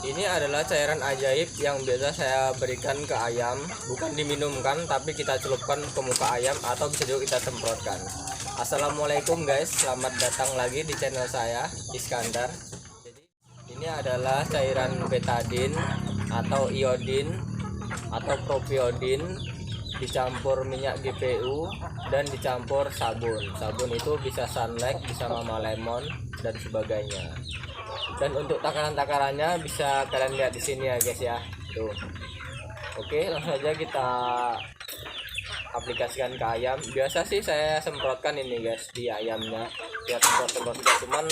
Ini adalah cairan ajaib yang biasa saya berikan ke ayam, bukan diminumkan tapi kita celupkan ke muka ayam atau bisa juga kita semprotkan. Assalamualaikum guys, selamat datang lagi di channel saya, Iskandar. Jadi ini adalah cairan betadin atau iodin atau propiodin dicampur minyak GPU dan dicampur sabun. Sabun itu bisa Sunlight, bisa Mama Lemon dan sebagainya. Dan untuk takaran-takarannya bisa kalian lihat di sini ya guys ya. Tuh. Oke, langsung saja kita aplikasikan ke ayam. Biasa sih saya semprotkan ini guys di ayamnya. Biar semprot-semprot, cuman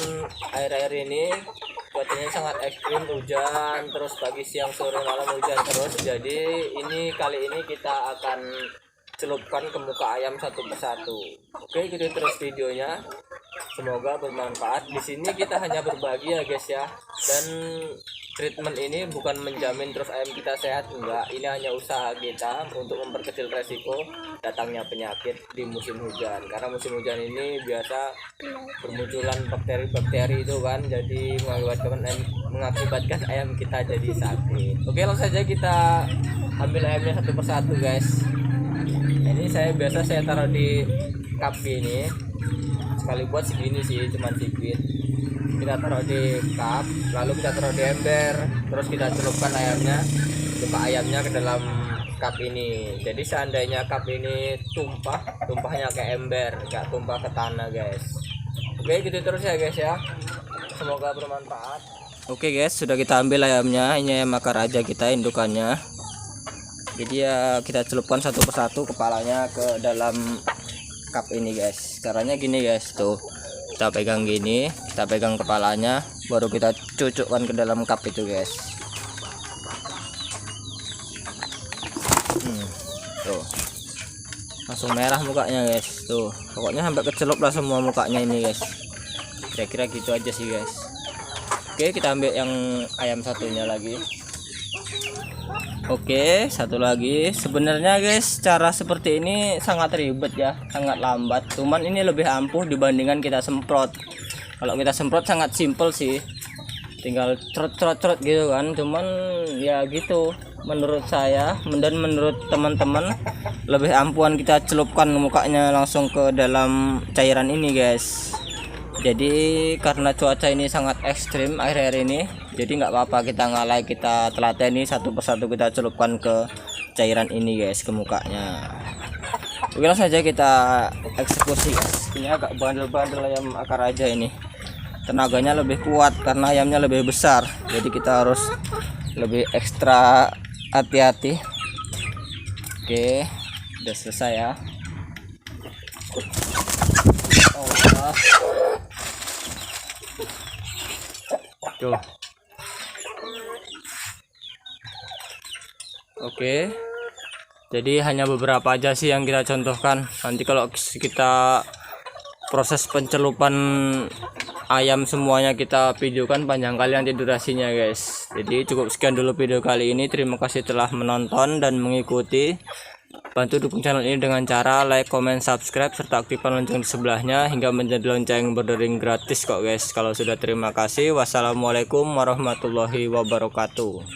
air-air ini cuacanya sangat ekstrim, hujan terus pagi siang sore malam hujan terus. Jadi kali ini kita akan celupkan ke muka ayam satu persatu. Oke, ikuti terus videonya. Semoga bermanfaat. Di sini kita hanya berbagi ya guys ya. Dan treatment ini bukan menjamin terus ayam kita sehat, enggak. Ini hanya usaha kita untuk memperkecil resiko datangnya penyakit di musim hujan. Karena musim hujan ini biasa bermunculan bakteri-bakteri itu kan, jadi mengakibatkan ayam kita jadi sakit. Oke, langsung saja kita ambil ayamnya satu persatu guys. Ini biasa saya taruh di cup ini. Sekali buat segini sih, cuman sedikit. Kita taruh di cup, lalu kita taruh di ember, terus kita celupkan ayamnya ke dalam cup ini. Jadi seandainya cup ini tumpahnya ke ember, gak tumpah ke tanah guys. Oke, gitu terus ya guys ya. Semoga bermanfaat. Oke guys, sudah kita ambil ayamnya. Ini ayam akar aja kita, indukannya. Jadi ya kita celupkan satu persatu kepalanya ke dalam cup ini guys. Caranya gini guys, tuh kita pegang gini, kita pegang kepalanya, baru kita cucukkan ke dalam cup itu guys. Tuh langsung merah mukanya guys, tuh pokoknya sampai kecelup lah semua mukanya ini guys. Kira-kira gitu aja sih guys. Oke, kita ambil yang ayam satunya lagi. Oke, satu lagi. Sebenarnya guys, cara seperti ini sangat ribet ya, sangat lambat. Cuman ini lebih ampuh dibandingkan kita semprot. Kalau kita semprot sangat simple sih, tinggal trot gitu kan. Cuman ya gitu, menurut saya dan menurut teman-teman, lebih ampuhan kita celupkan mukanya langsung ke dalam cairan ini guys. Jadi karena cuaca ini sangat ekstrim akhir-akhir ini, jadi nggak apa-apa kita ngalai, kita telateni satu persatu, kita celupkan ke cairan ini guys, ke mukanya. Oke, langsung saja kita eksekusi guys. Ini agak bandel-bandel ayam akar aja ini, tenaganya lebih kuat karena ayamnya lebih besar, jadi kita harus lebih ekstra hati-hati. Oke, udah selesai ya. Allah. Tuh. Oke, jadi hanya beberapa aja sih yang kita contohkan. Nanti kalau kita proses pencelupan ayam semuanya kita videokan, panjang kali nanti durasinya guys. Jadi cukup sekian dulu video kali ini. Terima kasih telah menonton dan mengikuti. Bantu dukung channel ini dengan cara like, comment, subscribe, serta aktifkan lonceng di sebelahnya hingga menjadi lonceng berdering gratis kok guys. Kalau sudah, terima kasih. Wassalamualaikum warahmatullahi wabarakatuh.